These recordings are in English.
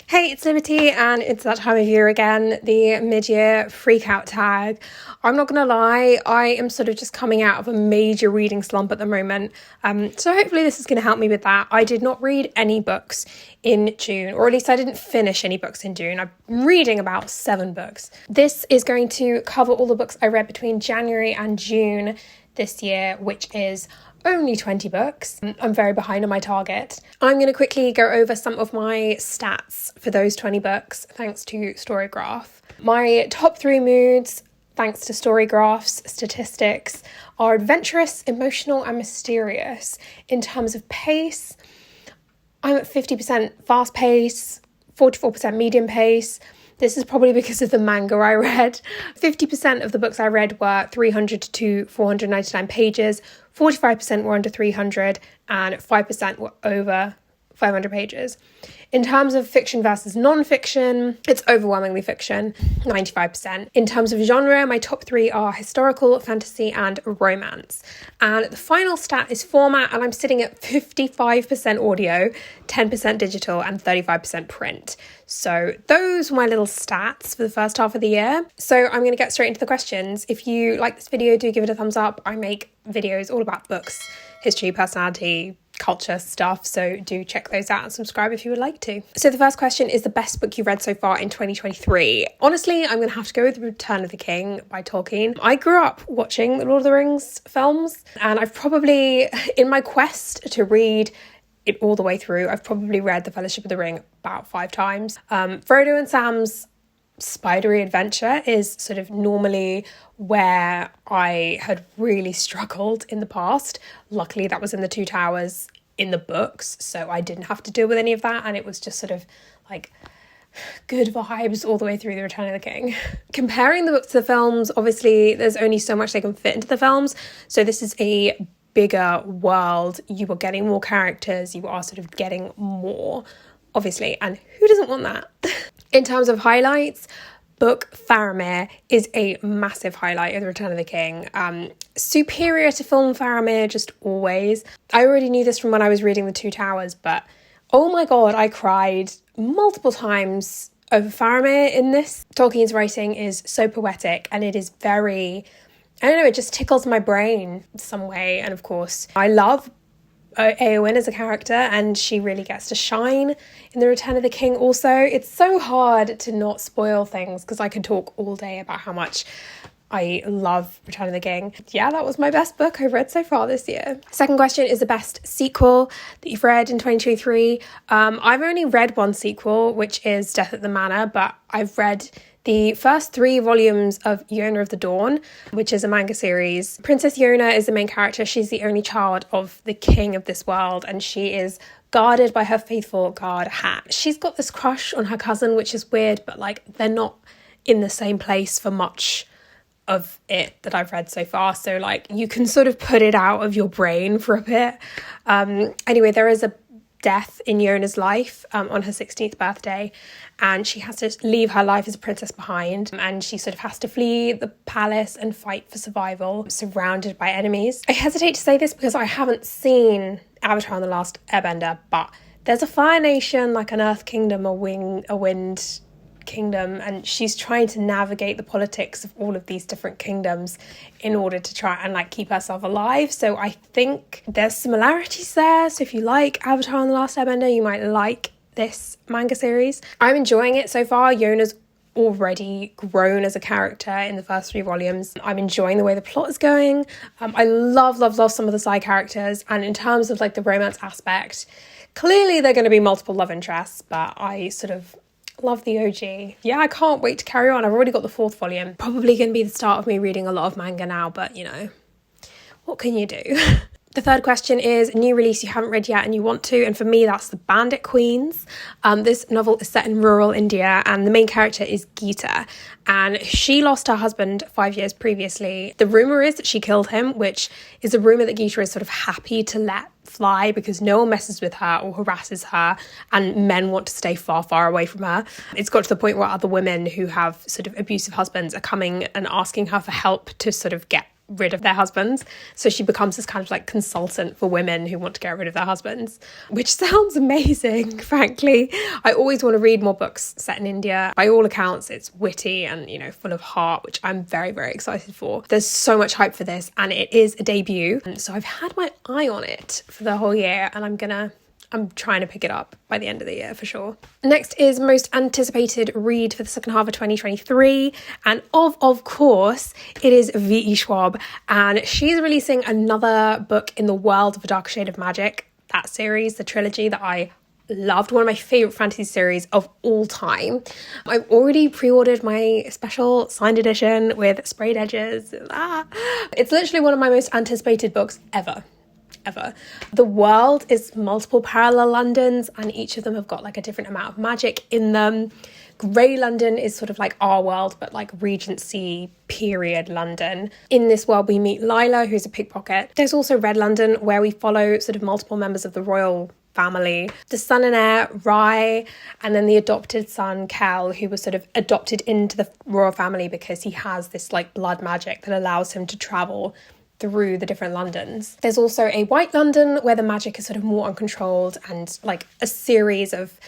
Hey, it's Liberty, and it's that time of year again, the mid-year freak-out tag. I'm not going to lie, I am sort of just coming out of a major reading slump at the moment, so hopefully this is going to help me with that. I did not read any books in June, or at least I didn't finish any books in June. I'm reading about 7 books. This is going to cover all the books I read between January and June this year, which is only 20 books. I'm very behind on my target. I'm going to quickly go over some of my stats for those 20 books, thanks to Storygraph. My top 3 moods, thanks to Storygraph's statistics, are adventurous, emotional, and mysterious. In terms of pace, I'm at 50% fast pace, 44% medium pace. This is probably because of the manga I read. 50% of the books I read were 300 to 499 pages, 45% were under 300, and 5% were over 500 pages. In terms of fiction versus non-fiction, it's overwhelmingly fiction, 95%. In terms of genre, my top 3 are historical, fantasy, and romance. And the final stat is format, and I'm sitting at 55% audio, 10% digital, and 35% print. So those were my little stats for the first half of the year. So I'm going to get straight into the questions. If you like this video, do give it a thumbs up. I make videos all about books, history, personality, culture stuff, so do check those out and subscribe if you would like to. So the first question is the best book you've read so far in 2023. Honestly, I'm going to have to go with Return of the King by Tolkien. I grew up watching the Lord of the Rings films, and I've probably, in my quest to read it all the way through, I've probably read The Fellowship of the Ring about 5 times. Frodo and Sam's spidery adventure is sort of normally where I had really struggled in the past. Luckily, that was in The Two Towers in the books, so I didn't have to deal with any of that, and it was just sort of like good vibes all the way through The Return of the King. Comparing the books to the films, obviously there's only so much they can fit into the films, so this is a bigger world. You are getting more characters, you are sort of getting more, obviously, and who doesn't want that? In terms of highlights, book Faramir is a massive highlight of The Return of the King. Superior to film Faramir, just always. I already knew this from when I was reading The Two Towers, but oh my god, I cried multiple times over Faramir in this. Tolkien's writing is so poetic, and it is very, I don't know, it just tickles my brain some way. And of course, I love Éowyn as a character, and she really gets to shine in The Return of the King also. It's so hard to not spoil things because I could talk all day about how much I love Return of the King. Yeah, that was my best book I've read so far this year. Second question is the best sequel that you've read in 2023. I've only read one sequel, which is Death at the Manor, but I've read the first 3 volumes of Yona of the Dawn, which is a manga series. Princess Yona is the main character. She's the only child of the king of this world, and she is guarded by her faithful guard, Hat. She's got this crush on her cousin, which is weird, but like they're not in the same place for much of it that I've read so far. So like you can sort of put it out of your brain for a bit. Anyway, there is a death in Yona's life on her 16th birthday, and she has to leave her life as a princess behind, and she sort of has to flee the palace and fight for survival, surrounded by enemies. I hesitate to say this because I haven't seen Avatar and the Last Airbender, but there's a fire nation, like an earth kingdom, a wind kingdom, and she's trying to navigate the politics of all of these different kingdoms in order to try and like keep herself alive. So I think there's similarities there. So if you like Avatar and the Last Airbender, you might like this manga series. I'm enjoying it so far. Yona's already grown as a character in the first 3 volumes. I'm enjoying the way the plot is going. I love some of the side characters, and in terms of like the romance aspect, clearly there are going to be multiple love interests, but I sort of love the OG. Yeah, I can't wait to carry on. I've already got the 4th volume. Probably going to be the start of me reading a lot of manga now, but you know, what can you do? The third question is a new release you haven't read yet and you want to, and for me that's The Bandit Queens. This novel is set in rural India, and the main character is Geeta, and she lost her husband 5 years previously. The rumour is that she killed him, which is a rumour that Geeta is sort of happy to let fly because no one messes with her or harasses her, and men want to stay far, far away from her. It's got to the point where other women who have sort of abusive husbands are coming and asking her for help to sort of get rid of their husbands. So she becomes this kind of like consultant for women who want to get rid of their husbands, which sounds amazing, frankly. I always want to read more books set in India. By all accounts, it's witty and, you know, full of heart, which I'm very, very excited for. There's so much hype for this, and it is a debut. So I've had my eye on it for the whole year, and I'm trying to pick it up by the end of the year for sure. Next is most anticipated read for the second half of 2023. And of course, it is V.E. Schwab. And she's releasing another book in the world of A Dark Shade of Magic. That series, the trilogy that I loved, one of my favourite fantasy series of all time. I've already pre-ordered my special signed edition with sprayed edges. It's literally one of my most anticipated books ever. The world is multiple parallel Londons, and each of them have got like a different amount of magic in them. Grey London is sort of like our world, but like Regency period London. In this world, we meet Lila, who's a pickpocket. There's also Red London, where we follow sort of multiple members of the royal family, the son and heir, Rye, and then the adopted son, Cal, who was sort of adopted into the royal family because he has this like blood magic that allows him to travel through the different Londons. There's also a White London where the magic is sort of more uncontrolled, and like a series of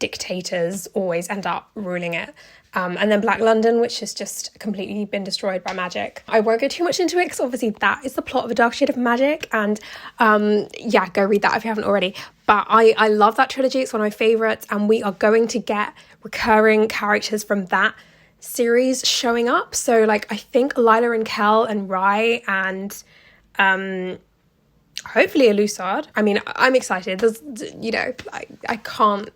dictators always end up ruling it. And then Black London, which has just completely been destroyed by magic. I won't go too much into it because obviously that is the plot of A Dark Shade of Magic, and yeah, go read that if you haven't already. But I love that trilogy. It's one of my favourites, and we are going to get recurring characters from that series showing up. So like I think Lila and Kel and Rye and hopefully Elusard. I mean, I'm excited. There's, you know, I can't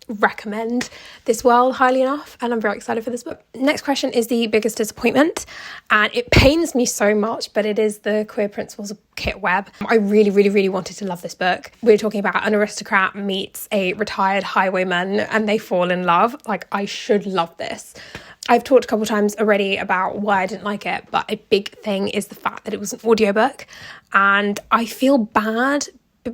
recommend this world highly enough, and I'm very excited for this book. Next question is the biggest disappointment, and it pains me so much, but it is The Queer Principles of Kit Webb. I really wanted to love this book. We're talking about an aristocrat meets a retired highwayman and they fall in love. Like, I should love this. I've talked a couple of times already about why I didn't like it, but a big thing is the fact that it was an audiobook, and I feel bad,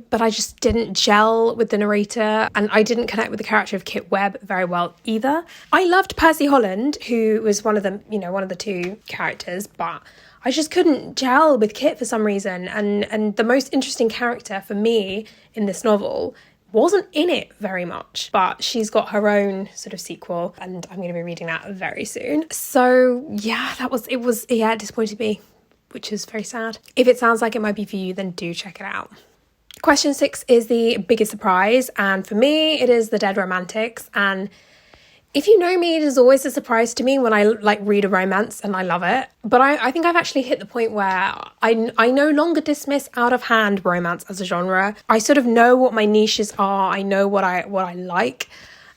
but I just didn't gel with the narrator, and I didn't connect with the character of Kit Webb very well either. I loved Percy Holland, who was one of the two characters, but I just couldn't gel with Kit for some reason. And the most interesting character for me in this novel wasn't in it very much, but she's got her own sort of sequel, and I'm going to be reading that very soon. So yeah, it disappointed me, which is very sad. If it sounds like it might be for you, then do check it out. Question 6 is the biggest surprise, and for me, it is The Dead Romantics. And if you know me, it is always a surprise to me when I like read a romance and I love it. But I think I've actually hit the point where I no longer dismiss out of hand romance as a genre. I sort of know what my niches are. I know what I like.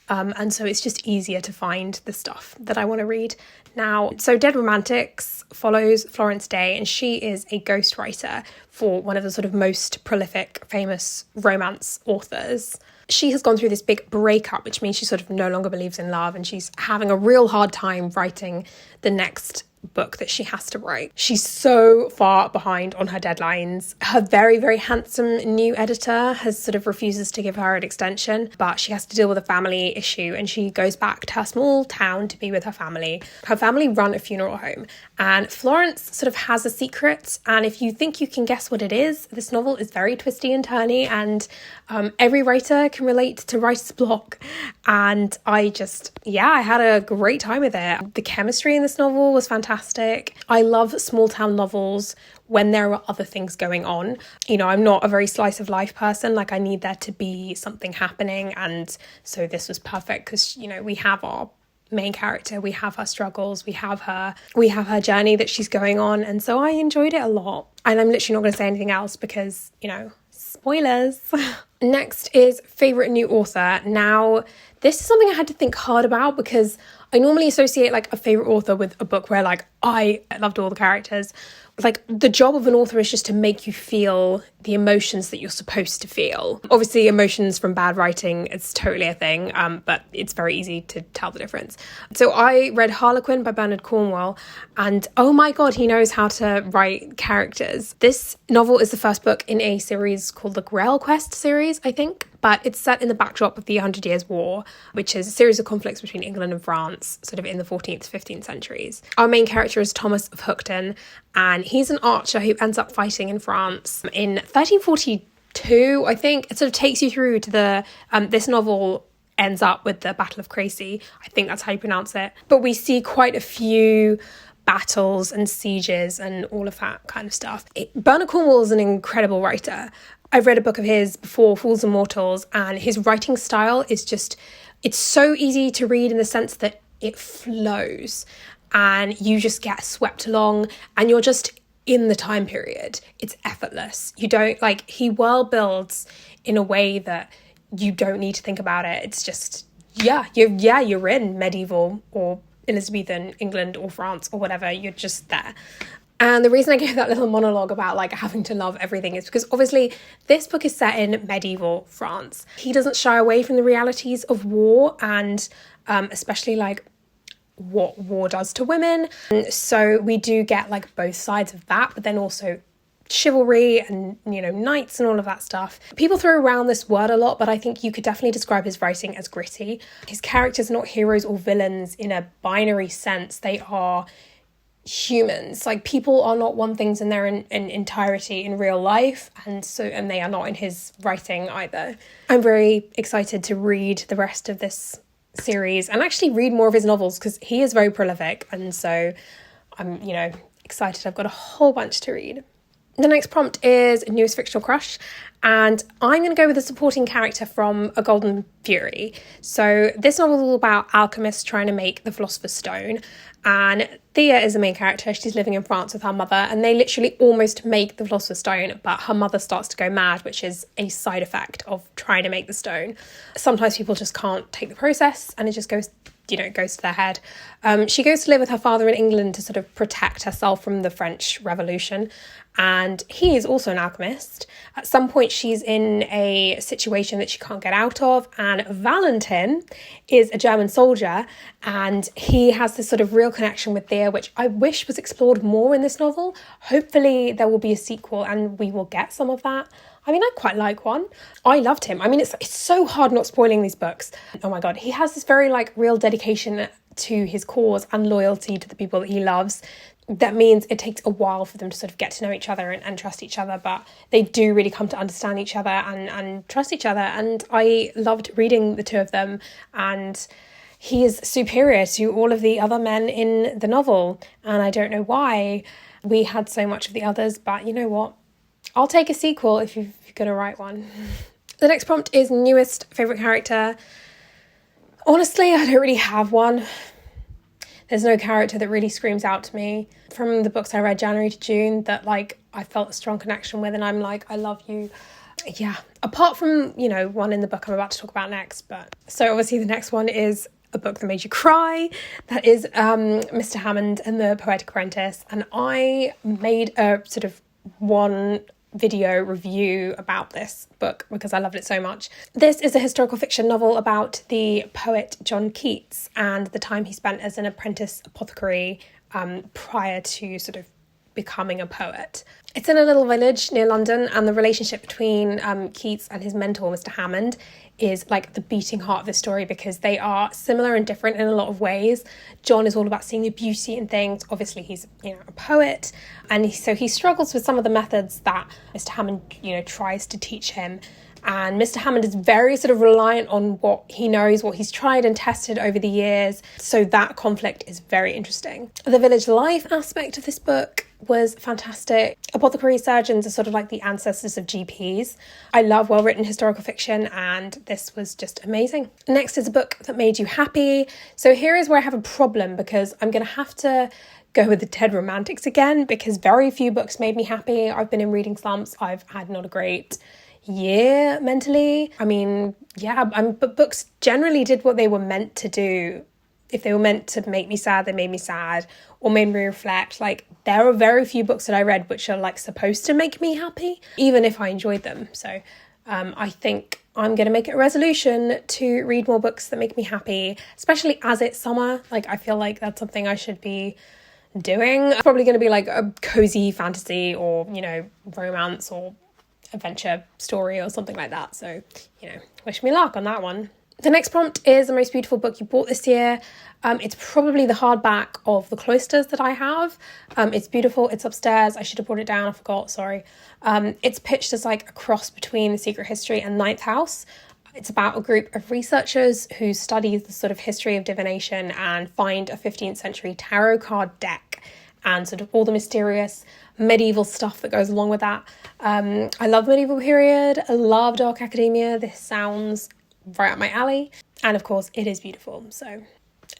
And so it's just easier to find the stuff that I want to read now. So Dead Romantics follows Florence Day, and she is a ghostwriter for one of the sort of most prolific, famous romance authors. She has gone through this big breakup, which means she sort of no longer believes in love, and she's having a real hard time writing the next book that she has to write. She's so far behind on her deadlines. Her very, very handsome new editor has sort of refuses to give her an extension, but she has to deal with a family issue, and she goes back to her small town to be with her family. Her family run a funeral home, and Florence sort of has a secret, and if you think you can guess what it is, this novel is very twisty and turny, and every writer can relate to writer's block. And I had a great time with it. The chemistry in this novel was fantastic. I love small town novels when there are other things going on. You know, I'm not a very slice of life person. Like, I need there to be something happening. And so this was perfect because, you know, we have our main character, we have her struggles, we have her journey that she's going on. And so I enjoyed it a lot. And I'm literally not going to say anything else because, you know, spoilers. Next is favourite new author. Now, this is something I had to think hard about because I normally associate like a favourite author with a book where like I loved all the characters. Like, the job of an author is just to make you feel the emotions that you're supposed to feel. Obviously, emotions from bad writing is totally a thing, but it's very easy to tell the difference. So I read Harlequin by Bernard Cornwell, and oh my God, he knows how to write characters. This novel is the first book in a series called the Grail Quest series, I think. but it's set in the backdrop of the 100 Years' War, which is a series of conflicts between England and France, sort of in the 14th to 15th centuries. Our main character is Thomas of Hookton, and he's an archer who ends up fighting in France in 1342, I think. It sort of takes you through to the, this novel ends up with the Battle of Crécy. I think that's how you pronounce it. But we see quite a few battles and sieges and all of that kind of stuff. Bernard Cornwell is an incredible writer. I've read a book of his before, Fools and Mortals, and his writing style is just, it's so easy to read in the sense that it flows and you just get swept along and you're just in the time period. It's effortless. You don't, like, he world builds in a way that you don't need to think about it. It's just, you're in medieval or Elizabethan England or France or whatever. You're just there. And the reason I gave that little monologue about like having to love everything is because obviously this book is set in medieval France. He doesn't shy away from the realities of war and especially like what war does to women. And so we do get like both sides of that, but then also chivalry and, you know, knights and all of that stuff. People throw around this word a lot, but I think you could definitely describe his writing as gritty. His characters are not heroes or villains in a binary sense. They are humans. Like, people are not one things in their entirety in real life, and they are not in his writing either. I'm very excited to read the rest of this series and actually read more of his novels because he is very prolific, and so I'm, you know, excited. I've got a whole bunch to read. The next prompt is newest fictional crush, and I'm going to go with a supporting character from A Golden Fury. So this novel is all about alchemists trying to make the Philosopher's Stone, and Thea is the main character. She's living in France with her mother, and they literally almost make the Philosopher's Stone, but her mother starts to go mad, which is a side effect of trying to make the stone. Sometimes people just can't take the process, and it just goes to their head. She goes to live with her father in England to sort of protect herself from the French Revolution, and he is also an alchemist. At some point she's in a situation that she can't get out of, and Valentin is a German soldier, and he has this sort of real connection with Thea, which I wish was explored more in this novel. Hopefully there will be a sequel and we will get some of that. I mean, I quite like one. I loved him. I mean, it's so hard not spoiling these books. Oh my God, he has this very like real dedication to his cause and loyalty to the people that he loves. That means it takes a while for them to sort of get to know each other and trust each other, but they do really come to understand each other and trust each other. And I loved reading the two of them, and he is superior to all of the other men in the novel. And I don't know why we had so much of the others, but you know what? I'll take a sequel if you're going to write one. The next prompt is newest favourite character. Honestly, I don't really have one. There's no character that really screams out to me from the books I read January to June that like I felt a strong connection with, and I'm like, I love you. Yeah, apart from, you know, one in the book I'm about to talk about next. But so obviously the next one is a book that made you cry. That is Mr. Hammond and the Poetic Apprentice, and I made a sort of one video review about this book because I loved it so much. This is a historical fiction novel about the poet John Keats and the time he spent as an apprentice apothecary prior to sort of becoming a poet. It's in a little village near London, and the relationship between Keats and his mentor, Mr. Hammond, is like the beating heart of the story because they are similar and different in a lot of ways. John is all about seeing the beauty in things. Obviously, he's, you know, a poet, and so he struggles with some of the methods that Mr. Hammond, you know, tries to teach him. And Mr. Hammond is very sort of reliant on what he knows, what he's tried and tested over the years. So that conflict is very interesting. The village life aspect of this book was fantastic. Apothecary surgeons are sort of like the ancestors of GPs. I love well-written historical fiction, and this was just amazing. Next is a book that made you happy. So here is where I have a problem because I'm going to have to go with the Dead Romantics again because very few books made me happy. I've been in reading slumps. I've had not a great year mentally. I mean, yeah, but books generally did what they were meant to do. If they were meant to make me sad, they made me sad or made me reflect. Like, there are very few books that I read which are like supposed to make me happy, even if I enjoyed them. So I think I'm going to make it a resolution to read more books that make me happy, especially as it's summer. Like, I feel like that's something I should be doing. It's probably going to be like a cozy fantasy or, you know, romance or adventure story or something like that. So, wish me luck on that one. The next prompt is the most beautiful book you bought this year. It's probably the hardback of The Cloisters that I have. It's beautiful. It's upstairs. I should have brought it down. I forgot. Sorry. It's pitched as like a cross between The Secret History and Ninth House. It's about a group of researchers who study the sort of history of divination and find a 15th century tarot card deck and sort of all the mysterious medieval stuff that goes along with that. I love medieval period. I love dark academia. This sounds right up my alley. And of course, it is beautiful. So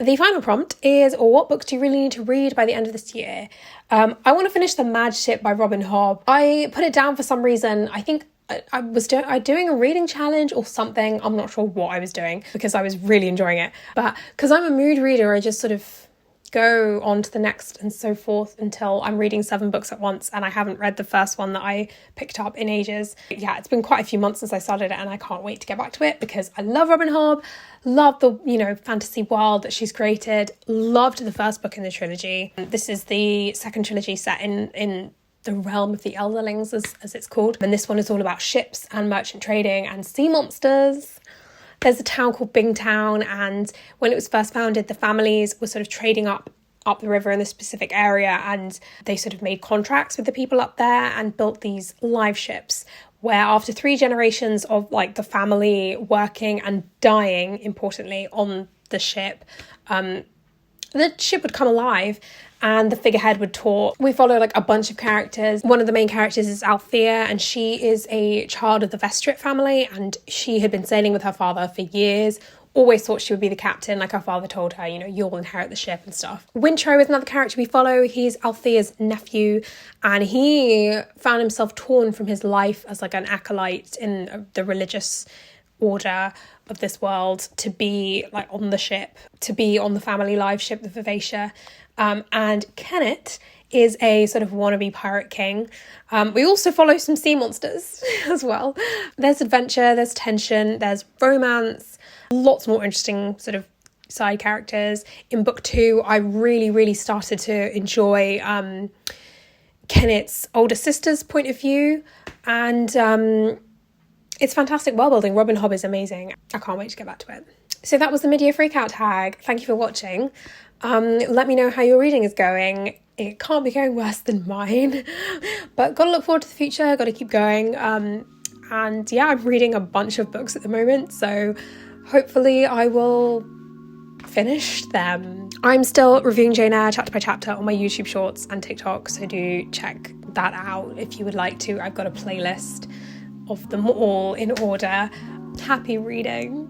the final prompt is, what books do you really need to read by the end of this year? I want to finish The Mad Ship by Robin Hobb. I put it down for some reason. I think I was doing a reading challenge or something. I'm not sure what I was doing because I was really enjoying it. But because I'm a mood reader, I just sort of go on to the next and so forth until I'm reading 7 books at once, and I haven't read the first one that I picked up in ages. Yeah, it's been quite a few months since I started it, and I can't wait to get back to it because I love Robin Hobb, love the, fantasy world that she's created, loved the first book in the trilogy. This is the second trilogy set in the realm of the Elderlings, as it's called. And this one is all about ships and merchant trading and sea monsters. There's a town called Bingtown, and when it was first founded, the families were sort of trading up the river in this specific area, and they sort of made contracts with the people up there and built these live ships where after 3 generations of like the family working and dying, importantly, on the ship would come alive and the figurehead would talk. We follow like a bunch of characters. One of the main characters is Althea, and she is a child of the Vestrit family, and she had been sailing with her father for years, always thought she would be the captain, like her father told her, you'll inherit the ship and stuff. Wintro is another character we follow. He's Althea's nephew, and he found himself torn from his life as like an acolyte in the religious order of this world to be like on the ship, to be on the family live ship, the Vivacia. And Kenneth is a sort of wannabe pirate king. We also follow some sea monsters as well. There's adventure, there's tension, there's romance, lots more interesting sort of side characters. In book 2, I really, really started to enjoy Kenneth's older sister's point of view, and it's fantastic world building. Robin Hobb is amazing. I can't wait to get back to it. So that was the mid-year freakout tag. Thank you for watching. Let me know how your reading is going. It can't be going worse than mine, but gotta look forward to the future, gotta keep going. And yeah, I'm reading a bunch of books at the moment, so hopefully I will finish them. I'm still reviewing Jane Eyre chapter by chapter on my YouTube shorts and TikTok, so do check that out if you would like to. I've got a playlist of them all in order. Happy reading.